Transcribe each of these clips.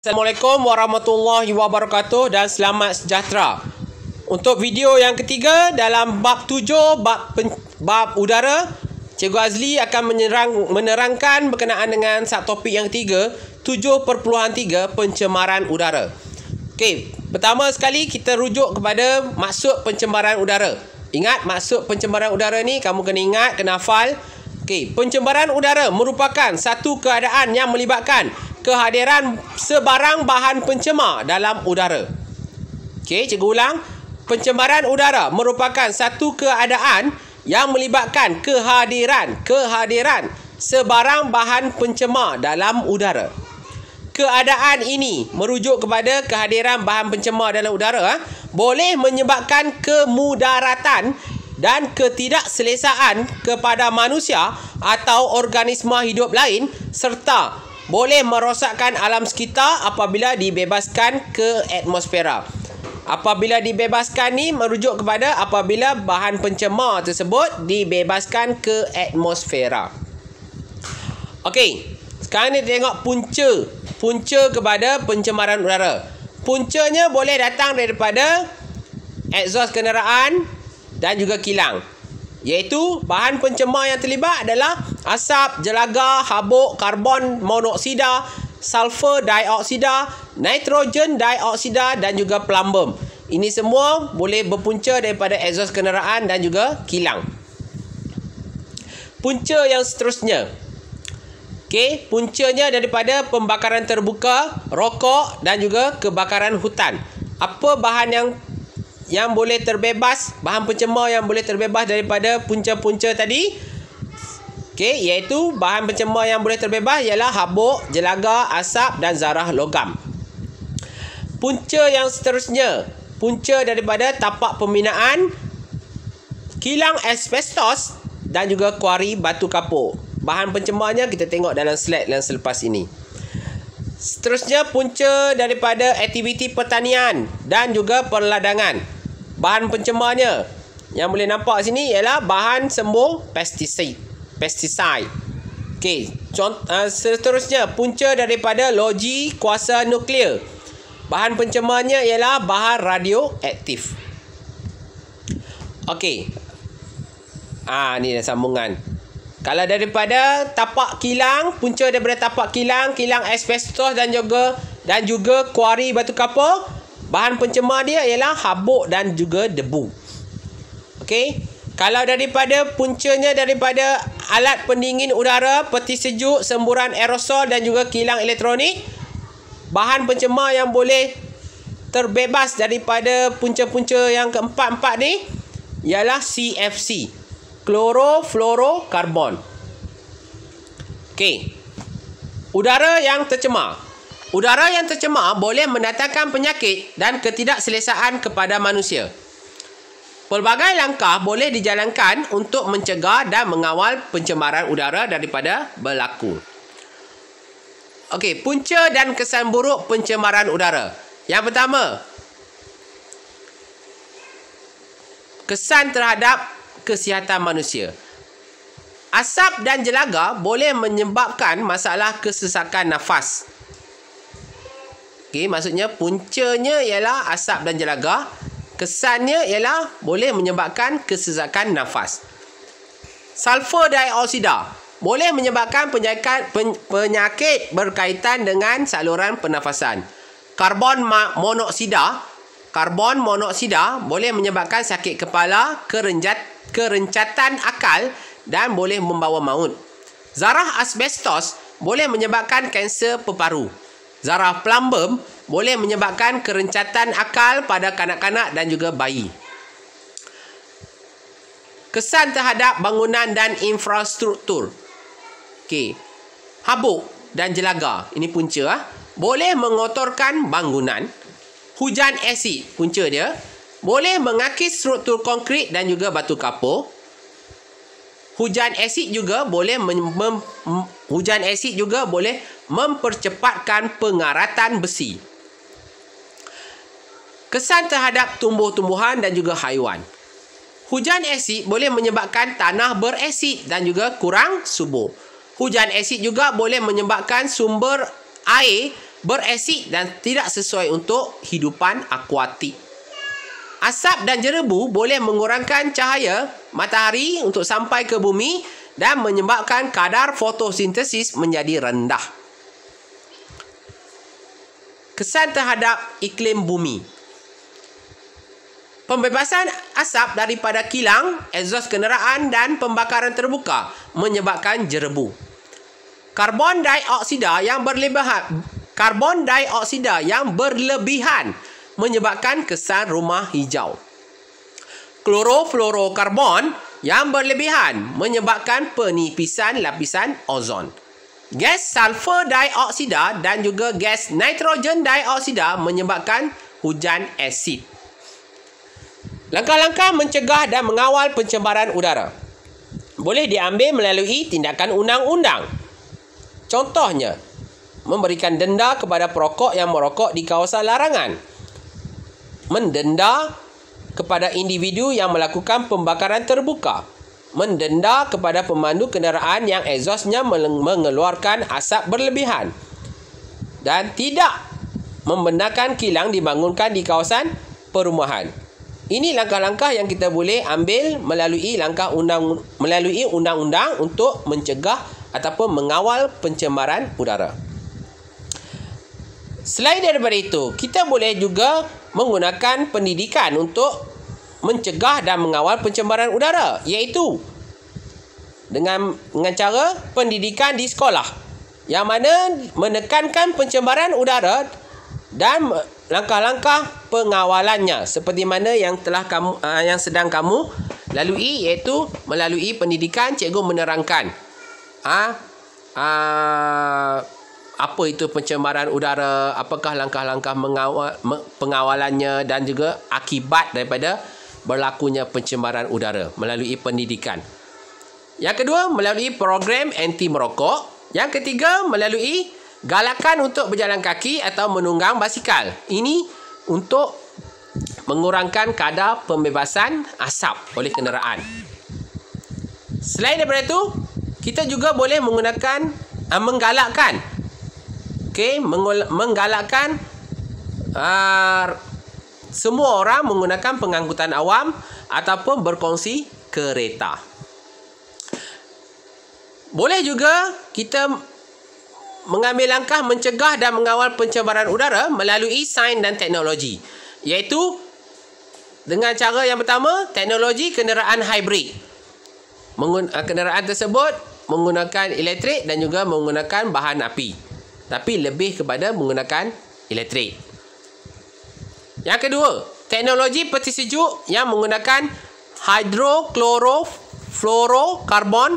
Assalamualaikum warahmatullahi wabarakatuh dan selamat sejahtera. Untuk video yang ketiga dalam bab 7, bab udara, Cikgu Azli akan menerangkan berkenaan dengan topik yang ketiga, 7.3 pencemaran udara. Okey, pertama sekali kita rujuk kepada maksud pencemaran udara. Ingat maksud pencemaran udara ni, kamu kena ingat, kena hafal. Okey, pencemaran udara merupakan satu keadaan yang melibatkan kehadiran sebarang bahan pencemar dalam udara. Okey, cikgu ulang. Pencemaran udara merupakan satu keadaan yang melibatkan kehadiran sebarang bahan pencemar dalam udara. Keadaan ini merujuk kepada kehadiran bahan pencemar dalam udara boleh menyebabkan kemudaratan dan ketidakselesaan kepada manusia atau organisma hidup lain serta boleh merosakkan alam sekitar apabila dibebaskan ke atmosfera. Apabila dibebaskan ni merujuk kepada apabila bahan pencemar tersebut dibebaskan ke atmosfera. Okey, sekarang ni tengok punca kepada pencemaran udara. Puncanya boleh datang daripada exhaust kenderaan dan juga kilang. Iaitu bahan pencemar yang terlibat adalah asap, jelaga, habuk, karbon monoksida, sulfur dioksida, nitrogen dioksida dan juga plumbum. Ini semua boleh berpunca daripada exhaust kenderaan dan juga kilang. Punca yang seterusnya. Okey, puncanya daripada pembakaran terbuka, rokok dan juga kebakaran hutan. Apa bahan yang boleh terbebas, bahan pencemar yang boleh terbebas daripada punca-punca tadi? Okey, iaitu bahan pencemar yang boleh terbebas ialah habuk, jelaga, asap dan zarah logam. Punca yang seterusnya, punca daripada tapak pembinaan, kilang asbestos dan juga kuari batu kapur. Bahan pencemarnya kita tengok dalam slide yang selepas ini. Seterusnya, punca daripada aktiviti pertanian dan juga perladangan. Bahan pencemarnya yang boleh nampak sini ialah bahan sembur pesticide. Okey, seterusnya punca daripada loji kuasa nuklear. Bahan pencemarnya ialah bahan radioaktif. Okey. Ni dah sambungan. Kalau daripada tapak kilang, punca daripada tapak kilang asbestos dan juga kuari batu kapur, bahan pencemar dia ialah habuk dan juga debu. Okey. Kalau daripada puncanya daripada alat pendingin udara, peti sejuk, semburan aerosol dan juga kilang elektronik, bahan pencemar yang boleh terbebas daripada punca-punca yang keempat-empat ni ialah CFC, klorofluorokarbon. Okey. Udara yang tercemar. Udara yang tercemar boleh mendatangkan penyakit dan ketidakselesaan kepada manusia. Pelbagai langkah boleh dijalankan untuk mencegah dan mengawal pencemaran udara daripada berlaku. Okey, punca dan kesan buruk pencemaran udara. Yang pertama, kesan terhadap kesihatan manusia. Asap dan jelaga boleh menyebabkan masalah kesesakan nafas. Okey, maksudnya puncanya ialah asap dan jelaga. Kesannya ialah boleh menyebabkan kesesakan nafas. Sulfur dioksida boleh menyebabkan penyakit berkaitan dengan saluran pernafasan. Karbon monoksida boleh menyebabkan sakit kepala, kerencatan akal dan boleh membawa maut. Zarah asbestos boleh menyebabkan kanser peparu. Zarah plumbum boleh menyebabkan kerencatan akal pada kanak-kanak dan juga bayi. Kesan terhadap bangunan dan infrastruktur. Okey. Habuk dan jelaga, ini punca boleh mengotorkan bangunan. Hujan asid, punca dia, boleh mengakis struktur konkrit dan juga batu kapur. Hujan asid juga boleh mempercepatkan pengaratan besi. Kesan terhadap tumbuh-tumbuhan dan juga haiwan. Hujan asid boleh menyebabkan tanah berasid dan juga kurang subur. Hujan asid juga boleh menyebabkan sumber air berasid dan tidak sesuai untuk hidupan akuatik. Asap dan jerebu boleh mengurangkan cahaya matahari untuk sampai ke bumi dan menyebabkan kadar fotosintesis menjadi rendah. Kesan terhadap iklim bumi. Pembebasan asap daripada kilang, exhaust kenderaan dan pembakaran terbuka menyebabkan jerebu. Karbon dioksida yang berlebihan menyebabkan kesan rumah hijau. Klorofluorokarbon yang berlebihan menyebabkan penipisan lapisan ozon. Gas sulfur dioksida dan juga gas nitrogen dioksida menyebabkan hujan asid. Langkah-langkah mencegah dan mengawal pencemaran udara boleh diambil melalui tindakan undang-undang. Contohnya, memberikan denda kepada perokok yang merokok di kawasan larangan. Mendenda kepada individu yang melakukan pembakaran terbuka. Mendenda kepada pemandu kenderaan yang exhaustnya mengeluarkan asap berlebihan. Dan tidak membenarkan kilang dibangunkan di kawasan perumahan. Ini langkah-langkah yang kita boleh ambil melalui undang-undang untuk mencegah ataupun mengawal pencemaran udara. Selain daripada itu, kita boleh juga menggunakan pendidikan untuk mencegah dan mengawal pencemaran udara, iaitu dengan cara pendidikan di sekolah yang mana menekankan pencemaran udara dan langkah-langkah pengawalannya seperti mana yang sedang kamu lalui, iaitu melalui pendidikan cikgu menerangkan apa itu pencemaran udara, apakah langkah-langkah pengawalannya dan juga akibat daripada berlakunya pencemaran udara melalui pendidikan. Yang kedua, melalui program anti merokok. Yang ketiga, melalui galakan untuk berjalan kaki atau menunggang basikal. Ini untuk mengurangkan kadar pembebasan asap oleh kenderaan. Selain daripada itu, kita juga boleh menggunakan menggalakkan semua orang menggunakan pengangkutan awam ataupun berkongsi kereta. Boleh juga kita mengambil langkah mencegah dan mengawal pencemaran udara melalui sains dan teknologi, iaitu dengan cara yang pertama, teknologi kenderaan hybrid. Kenderaan tersebut menggunakan elektrik dan juga menggunakan bahan api, tapi lebih kepada menggunakan elektrik. Yang kedua, teknologi peti sejuk yang menggunakan hidroklorofluorokarbon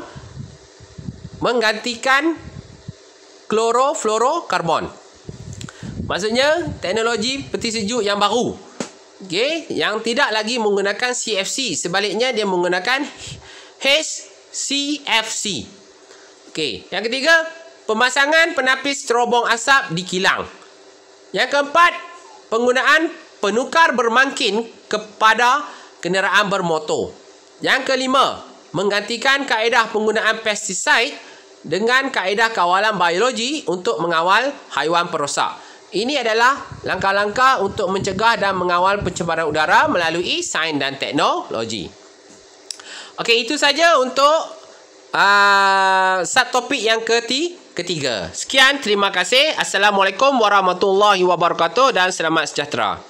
menggantikan klorofluorokarbon. Maksudnya teknologi peti sejuk yang baru, yang tidak lagi menggunakan CFC, sebaliknya dia menggunakan HCFC. Yang ketiga, pemasangan penapis terobong asap di kilang. Yang keempat, penggunaan penukar bermangkin kepada kenderaan bermotor. Yang kelima, menggantikan kaedah penggunaan pestisida dengan kaedah kawalan biologi untuk mengawal haiwan perosak. Ini adalah langkah-langkah untuk mencegah dan mengawal pencemaran udara melalui sains dan teknologi. Itu saja untuk subtopik yang ketiga. Sekian, terima kasih. Assalamualaikum warahmatullahi wabarakatuh dan selamat sejahtera.